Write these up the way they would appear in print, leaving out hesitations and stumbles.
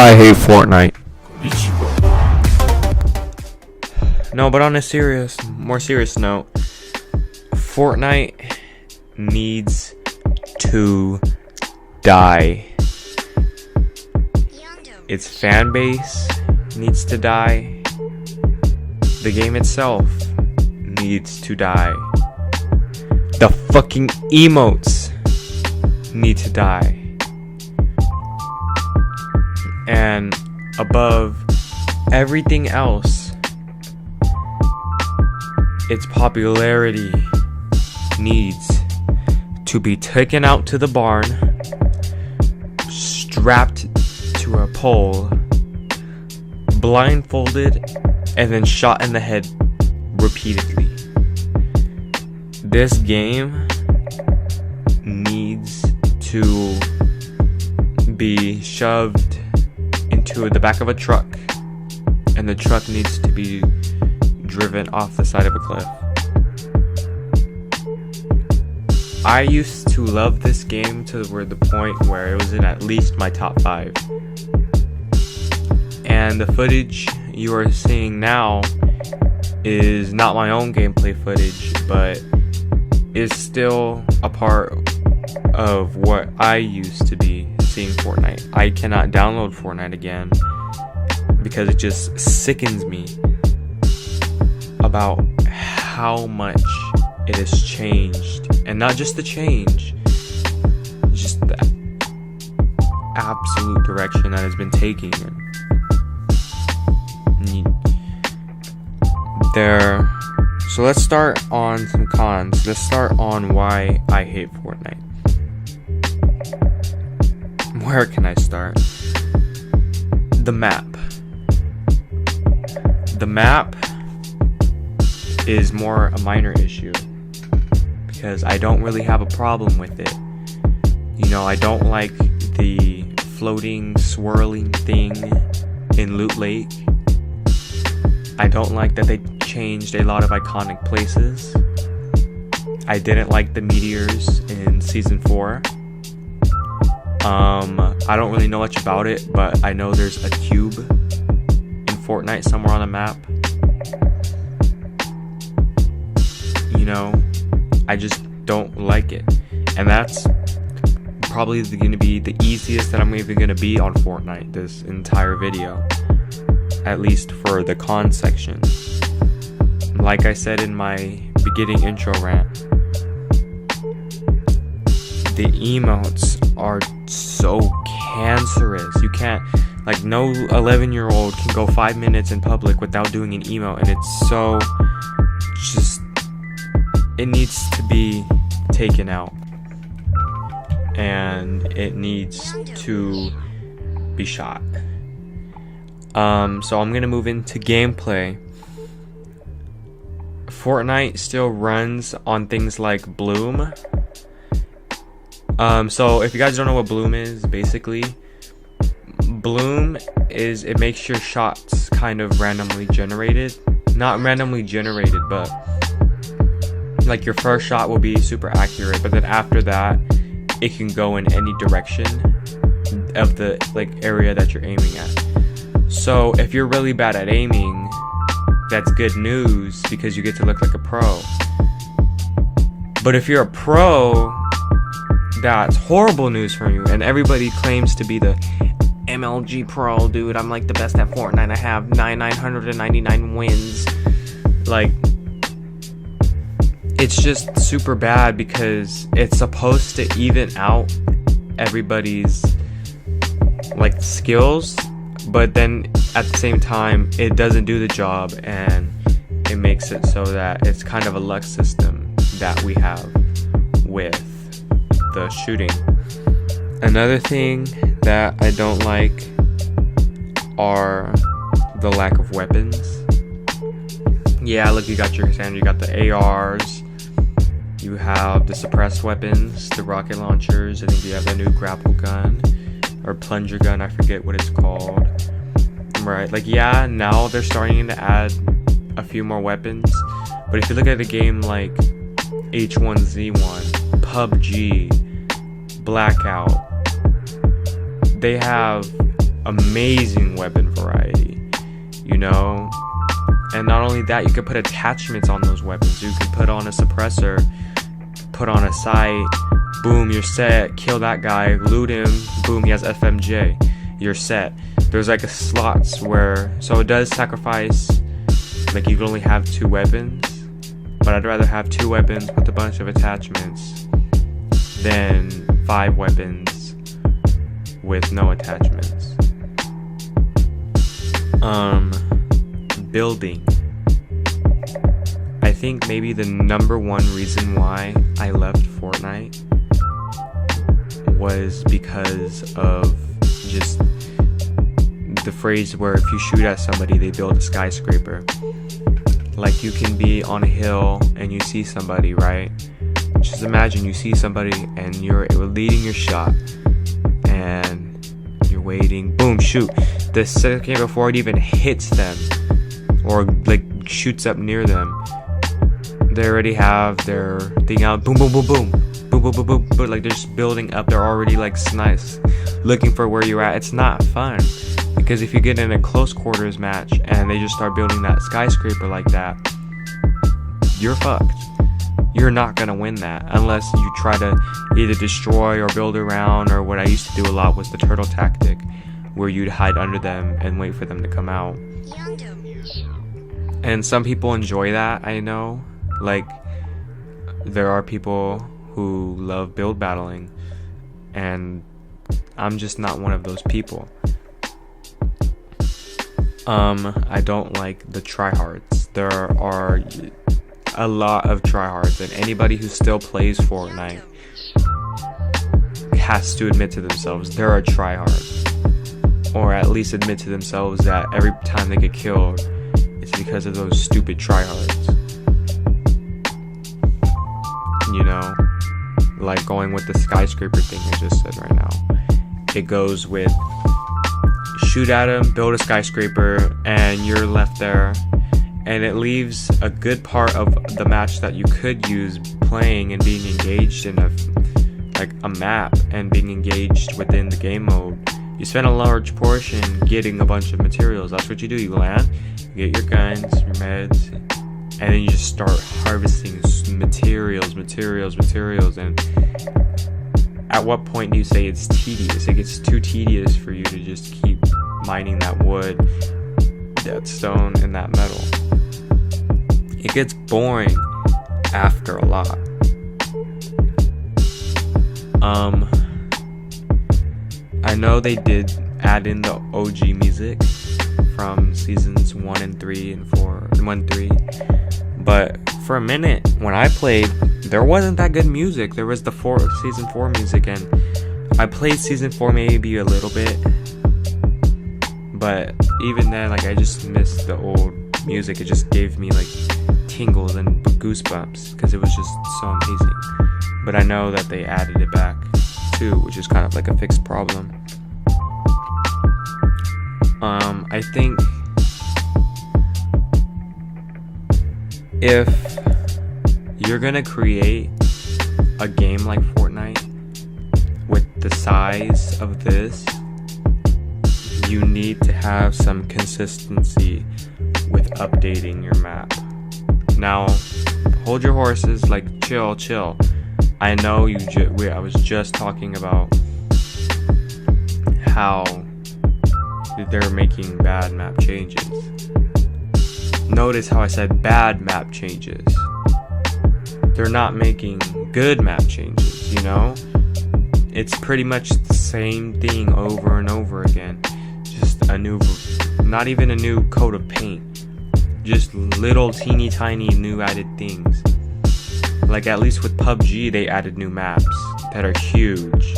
I hate Fortnite. No, but on a more serious note, Fortnite needs to die. Its fan base needs to die. The game itself needs to die. The fucking emotes need to die. And above everything else, its popularity needs to be taken out to the barn, strapped to a pole, blindfolded, and then shot in the head repeatedly. This game needs to be shoved into the back of a truck, and the truck needs to be driven off the side of a cliff. I used to love this game to the point where it was in at least my top 5. And the footage you are seeing now is not my own gameplay footage, but is still a part of what I used to be seeing Fortnite. I cannot download Fortnite again because it just sickens me about how much it has changed. And not just the change, just the absolute direction that has been taking. So let's start on some cons. Let's start on why I hate Fortnite. Where can I start? The map. The map is more a minor issue because I don't really have a problem with it. You know, I don't like the floating, swirling thing in Loot Lake. I don't like that they changed a lot of iconic places. I didn't like the meteors in Season 4. I don't really know much about it, but I know there's a cube in Fortnite somewhere on the map. You know, I just don't like it. And that's probably going to be the easiest that I'm even going to be on Fortnite this entire video. At least for the con section. Like I said in my beginning intro rant, the emotes are so cancerous. You can't, like, no 11-year-old can go 5 minutes in public without doing an emote, and it's so just, it needs to be taken out, and it needs to be shot. So I'm gonna move into gameplay. Fortnite still runs on things like Bloom. So if you guys don't know what Bloom is, basically, Bloom is, it makes your shots kind of randomly generated. Not randomly generated, but like your first shot will be super accurate, but then after that, it can go in any direction of the like area that you're aiming at. So if you're really bad at aiming, that's good news because you get to look like a pro. But if you're a pro, that's horrible news for you. And everybody claims to be the MLG pro, dude. I'm like the best at Fortnite. I have 999 wins. Like, it's just super bad because it's supposed to even out everybody's like skills. But then at the same time, it doesn't do the job, and it makes it so that it's kind of a luck system that we have with the shooting. Another thing that I don't like are the lack of weapons. Yeah, look, you got your standard, you got the ARs, you have the suppressed weapons, the rocket launchers, I think you have the new grapple gun, or plunger gun, I forget what it's called. Right, like, yeah, now they're starting to add a few more weapons, but if you look at a game like H1Z1, PUBG, Blackout, they have amazing weapon variety, you know. And not only that, you could put attachments on those weapons. You could put on a suppressor, put on a sight, boom, you're set. Kill that guy, loot him, boom, he has FMJ, you're set. There's like a slots where, so it does sacrifice, like you can only have 2 weapons, but I'd rather have 2 weapons with a bunch of attachments than 5 weapons with no attachments. Building. I think maybe the number one reason why I left Fortnite was because of just the phrase where if you shoot at somebody, they build a skyscraper. Like, you can be on a hill and you see somebody, right? Just imagine you see somebody and you're leading your shot and you're waiting, boom, shoot. The second before it even hits them or like shoots up near them, they already have their thing out, boom, boom, boom, boom, boom, boom, boom, boom, but like they're just building up. They're already like nice, looking for where you're at. It's not fun, because if you get in a close quarters match and they just start building that skyscraper like that, you're fucked. You're not gonna win that unless you try to either destroy or build around, or what I used to do a lot was the turtle tactic, where you'd hide under them and wait for them to come out. And some people enjoy that, I know. Like, there are people who love build battling, and I'm just not one of those people. I don't like the tryhards. There are a lot of tryhards, and anybody who still plays Fortnite has to admit to themselves they're a tryhard, or at least admit to themselves that every time they get killed, it's because of those stupid tryhards. You know, like going with the skyscraper thing I just said right now. It goes with shoot at him, build a skyscraper, and you're left there, and it leaves a good part of the match that you could use playing and being engaged in a map and being engaged within the game mode. You spend a large portion getting a bunch of materials. That's what you do. You land, you get your guns, your meds, and then you just start harvesting materials, and at what point do you say it's tedious? It gets too tedious for you to just keep mining that wood, that stone, and that metal. It gets boring after a lot. I know they did add in the OG music from seasons 1 and 3 and 4 and 1 3, but for a minute when I played, there wasn't that good music. There was the season 4 music, and I played season 4 maybe a little bit, but even then, like, I just missed the old music. It just gave me like tingles and goosebumps because it was just so amazing. But I know that they added it back too, which is kind of like a fixed problem. I think if you're gonna create a game like Fortnite with the size of this, you need to have some consistency with updating your map. Now, hold your horses, like chill. I know I was just talking about how they're making bad map changes. Notice how I said bad map changes. They're not making good map changes, you know? It's pretty much the same thing over and over again. Just not even a new coat of paint. Just little teeny tiny new added things. Like, at least with PUBG, they added new maps that are huge.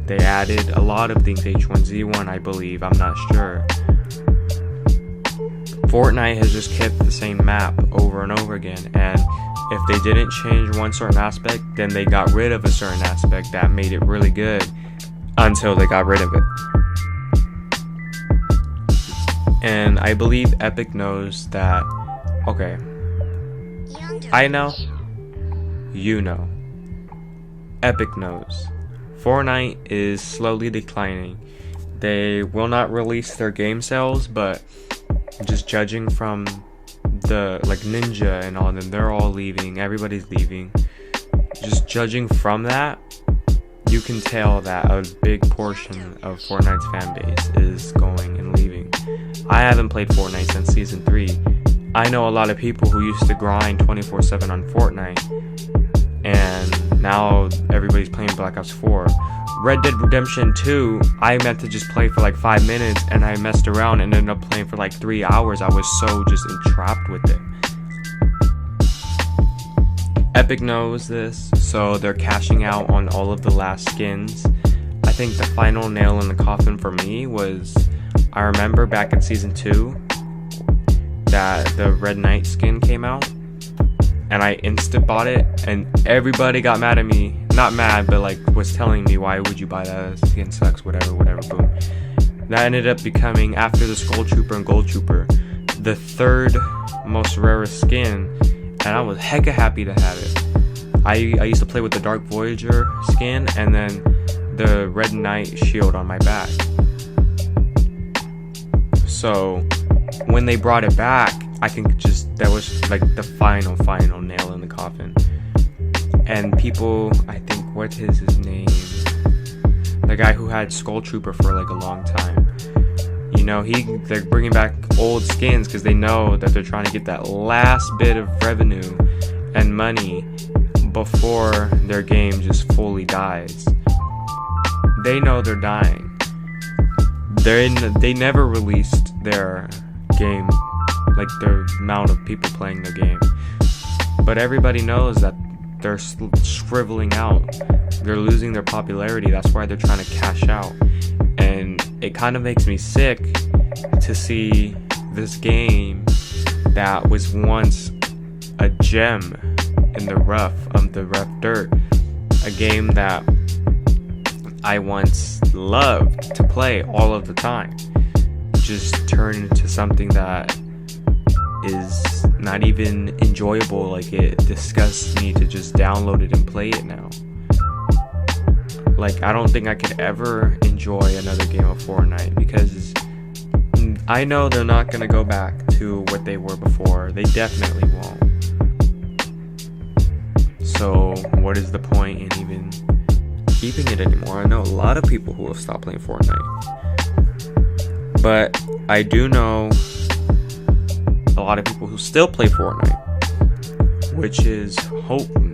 They added a lot of things, H1Z1, I believe, I'm not sure. Fortnite has just kept the same map over and over again, and if they didn't change one certain aspect, then they got rid of a certain aspect that made it really good until they got rid of it. And I believe Epic knows that. Okay, I know, you know, Epic knows Fortnite is slowly declining They will not release their game sales, but just judging from the like Ninja and all of them, they're all leaving. Everybody's leaving. Just judging from that, you can tell that a big portion of Fortnite's fan base is going and leaving. I haven't played Fortnite since Season 3. I know a lot of people who used to grind 24/7 on Fortnite, and now everybody's playing Black Ops 4. Red Dead Redemption 2, I meant to just play for like 5 minutes, and I messed around and ended up playing for like 3 hours. I was so just entrapped with it. Epic knows this, so they're cashing out on all of the last skins. I think the final nail in the coffin for me was, I remember back in Season 2 that the Red Knight skin came out, and I instant bought it, and everybody got mad at me. Not mad, but like was telling me, why would you buy that? Skin sucks, whatever, boom. That ended up becoming, after the Skull Trooper and Gold Trooper, the third most rarest skin, and I was hecka happy to have it. I used to play with the Dark Voyager skin and then the Red Knight shield on my back. So when they brought it back, that was like the final nail in the coffin. And people, I think, what's his name? The guy who had Skull Trooper for like a long time. You know, they're bringing back old skins because they know that they're trying to get that last bit of revenue and money before their game just fully dies. They know they're dying. They never released their game, like the amount of people playing their game. But everybody knows that they're shriveling out. They're losing their popularity. That's why they're trying to cash out. And it kind of makes me sick to see this game that was once a gem in the rough dirt, a game that I once loved to play all of the time, just turn into something that is not even enjoyable. Like, it disgusts me to just download it and play it now. Like, I don't think I could ever enjoy another game of Fortnite, because I know they're not gonna go back to what they were before. They definitely won't. So what is the point in even keeping it anymore? I know a lot of people who have stopped playing Fortnite, but I do know a lot of people who still play Fortnite, which is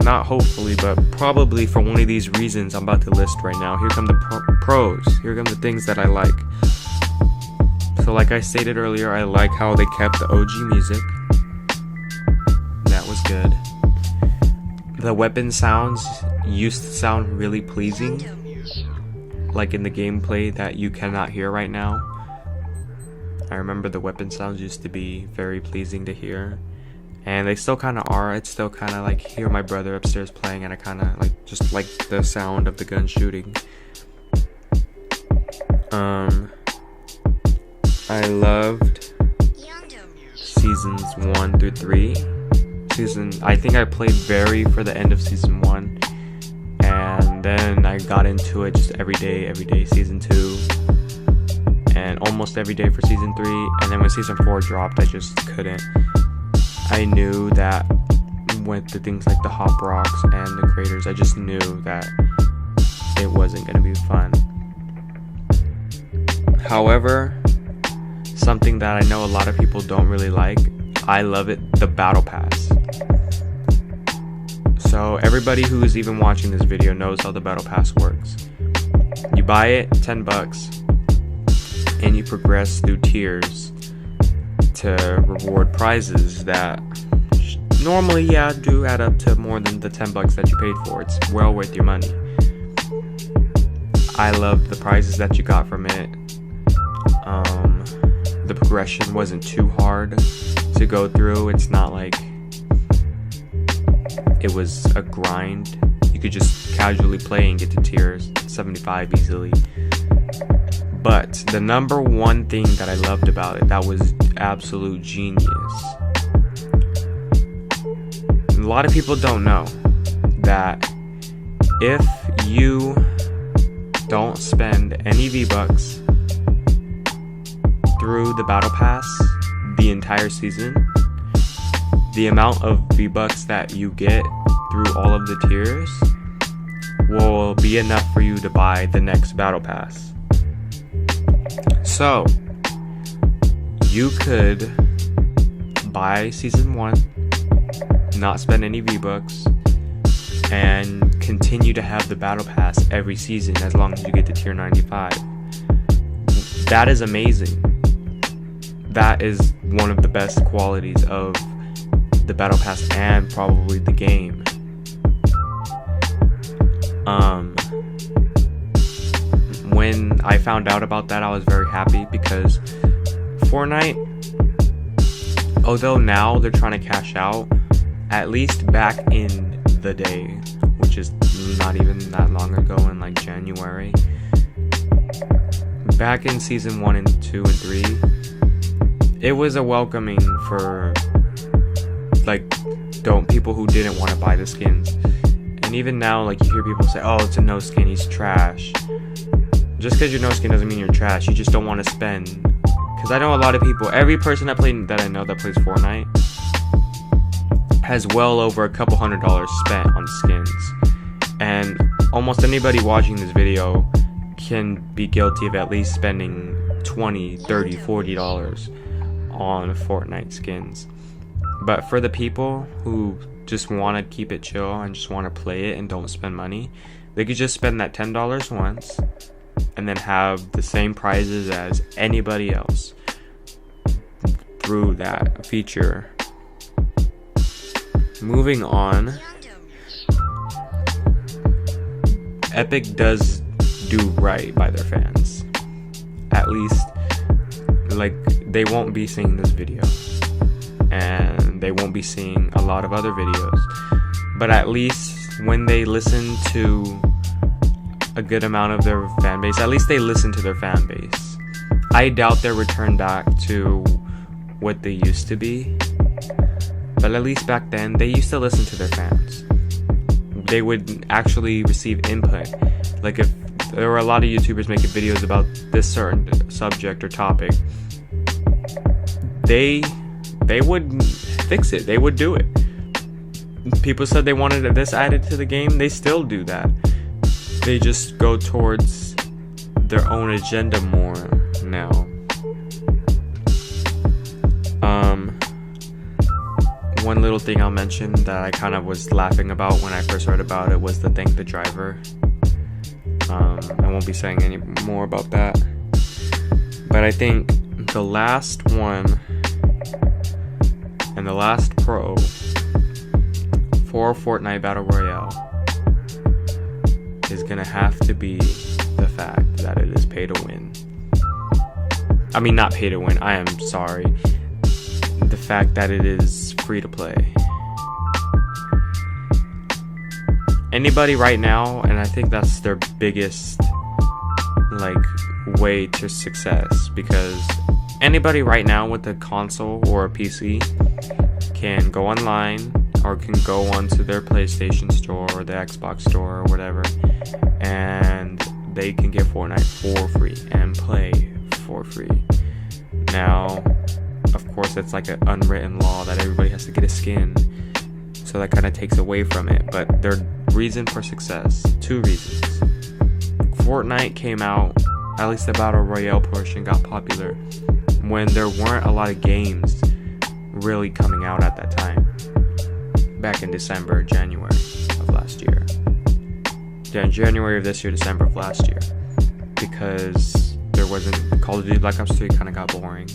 not hopefully, but probably for one of these reasons I'm about to list right now. Here come the pros. Here come the things that I like. So like I stated earlier, I like how they kept the OG music. That was good. The weapon sounds used to sound really pleasing, like in the gameplay that you cannot hear right now. I remember the weapon sounds used to be very pleasing to hear, and they still kind of are. It's still kind of like, hear my brother upstairs playing, and I kind of like just like the sound of the gun shooting. I loved seasons 1 through 3. I think I played very for the end of season 1, and then I got into it just every day season 2, and almost every day for season 3. And then when season 4 dropped, I just couldn't. I knew that with the things like the hop rocks and the craters, I just knew that it wasn't going to be fun. However, something that I know a lot of people don't really like, I love it, the battle pass. So everybody who is even watching this video knows how the battle pass works. You buy it, $10, and you progress through tiers to reward prizes that normally, do add up to more than the $10 that you paid for. It's well worth your money. I love the prizes that you got from it. The progression wasn't too hard to go through. It's not like it was a grind. You could just casually play and get to tier 75 easily. But the number one thing that I loved about it, that was absolute genius. A lot of people don't know that if you don't spend any V-Bucks through the battle pass the entire season, the amount of V-Bucks that you get through all of the tiers will be enough for you to buy the next battle pass. So you could buy season 1, not spend any V-Bucks, and continue to have the battle pass every season as long as you get to tier 95. That is amazing. That is one of the best qualities of the battle pass and probably the game. When I found out about that, I was very happy, because Fortnite, although now they're trying to cash out, at least back in the day, which is not even that long ago, in like January, back in season 1 and 2 and 3, it was a welcoming for like people who didn't want to buy the skins. And even now, like, you hear people say, oh, it's a no skin, he's trash. Just because you're no skin doesn't mean you're trash. You just don't want to spend. Because I know a lot of people, every person that I know that plays Fortnite has well over a couple $100s spent on skins. And almost anybody watching this video can be guilty of at least spending $20, $30, $40 on Fortnite skins. But for the people who just want to keep it chill and just want to play it and don't spend money, they could just spend that $10 once and then have the same prizes as anybody else through that feature. Moving on, Epic does do right by their fans. At least, like, they won't be seeing this video, and they won't be seeing a lot of other videos, but at least when they listen to a good amount of their fan base, at least they listen to their fan base. I doubt they'll return back to what they used to be, but at least back then they used to listen to their fans. They would actually receive input. Like, if there were a lot of YouTubers making videos about this certain subject or topic, they would fix it. They would do it. People said they wanted this added to the game. They still do that. They just go towards their own agenda more now. One little thing I'll mention that I kind of was laughing about when I first heard about it was the thank the driver. I won't be saying any more about that. But I think the last one and the last pro for Fortnite Battle Royale is gonna have to be the fact that it is pay to win. I mean, not pay to win, I am sorry. The fact that it is free to play. Anybody right now, and I think that's their biggest like way to success, because anybody right now with a console or a PC can go online or can go onto their PlayStation store or the Xbox store or whatever, and they can get Fortnite for free and play for free. Now, of course, it's like an unwritten law that everybody has to get a skin, so that kind of takes away from it. But their reason for success, 2 reasons. Fortnite came out, at least the Battle Royale portion got popular when there weren't a lot of games really coming out at that time. Back in December, January of last year. Yeah, January of this year, December of last year. Because there wasn't, Call of Duty Black Ops 3 kind of got boring.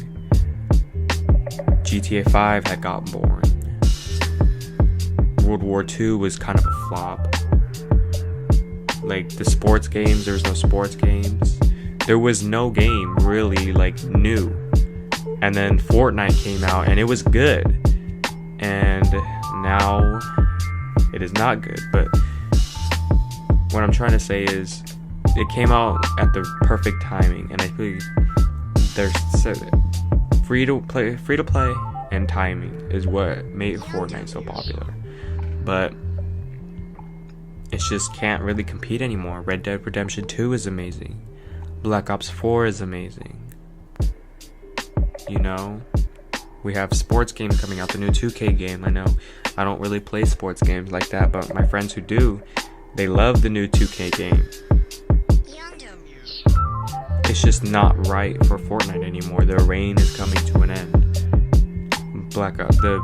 GTA 5 had gotten boring. World War II was kind of a flop. Like, the sports games, there was no sports games. There was no game really, like, new. And then Fortnite came out, and it was good. And now it is not good. But what I'm trying to say is, it came out at the perfect timing, and I feel there's free to play and timing is what made Fortnite so popular. But it just can't really compete anymore. Red Dead Redemption 2 is amazing. Black Ops 4 is amazing. you know? We have sports games coming out, the new 2K game. I know I don't really play sports games like that, but my friends who do, they love the new 2K game. It's just not right for Fortnite anymore. The reign is coming to an end. The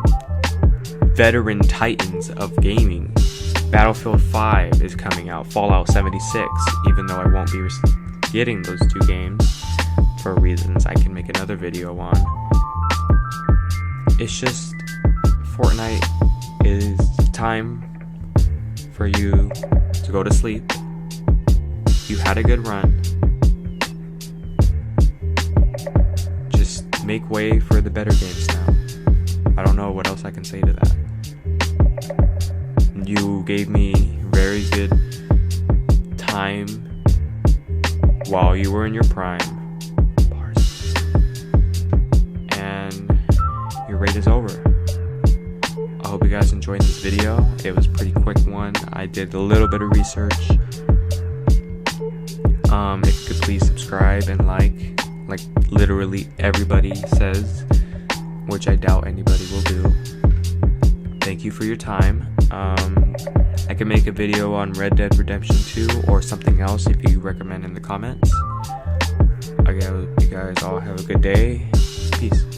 veteran titans of gaming. Battlefield 5 is coming out. Fallout 76, even though I won't be getting those two games for reasons I can make another video on. It's just, Fortnite is time for you to go to sleep. You had a good run. Just make way for the better games now. I don't know what else I can say to that. You gave me very good time while you were in your prime. Bars. And your raid is over. I hope you guys enjoyed this video. It was a pretty quick one. I did a little bit of research. If you could please subscribe and like literally everybody says, which I doubt anybody will do. Thank you for your time. I can make a video on Red Dead Redemption 2 or something else if you recommend in the comments. Okay, you guys all have a good day. Peace.